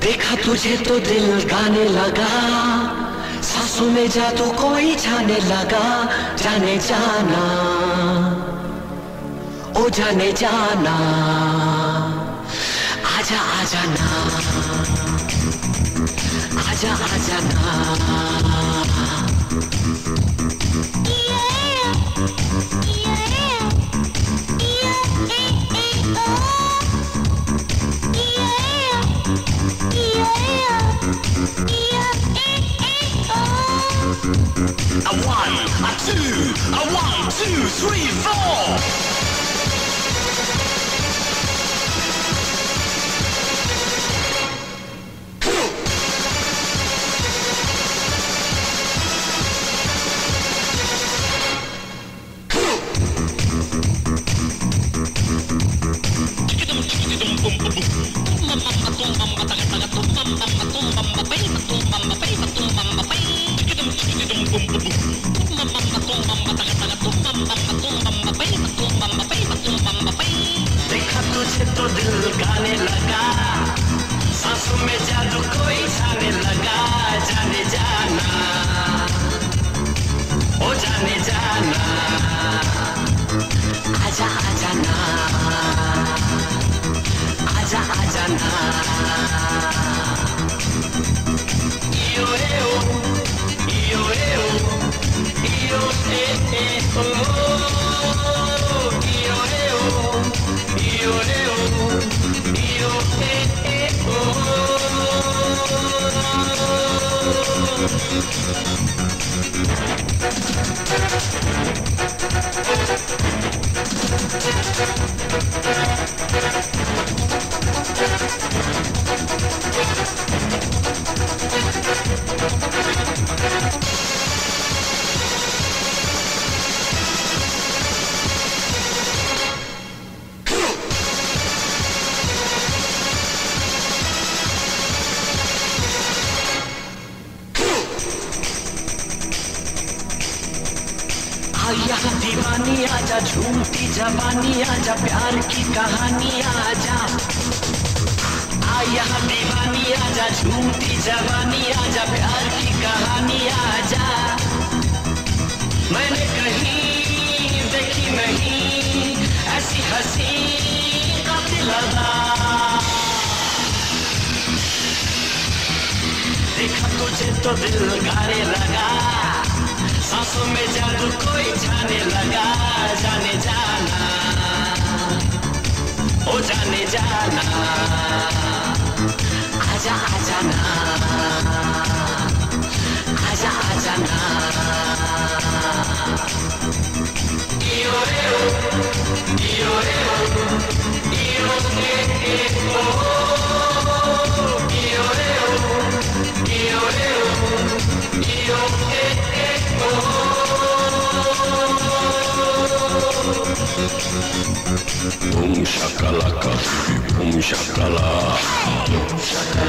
देखा तुझे तो दिल गाने लगा, सांसों में जादू कोई जाने लगा। जाने जाना ओ जाने जाना, आजा आजा ना, आजा आजा ना। A 1, a 2, a 1, 2, 3, 4. देखा तुझे तो दिल गाने लगा, सांसों में जादू कोई जाने लगा। जाने जाना ओ जाने जाना, आजा आजा ना, आजा आजा ना। Io यहाँ दीवानी आजा, झूठी जवानी आजा, प्यार की कहानी आजा। यहाँ दीवानी आजा, झूठी जवानी आजा, प्यार की कहानी आजा। मैंने कहीं देखी नहीं ऐसी हंसी कातिल अदा, देखा तुझे तो दिल गाने लगा, सांसों में जादू कोई जाने लगा। जाने जाना ओ जाने जाना, आजा आजा ना, आजा आजा ना। Io boom shakalaka, boom shakala, boom shakalaka.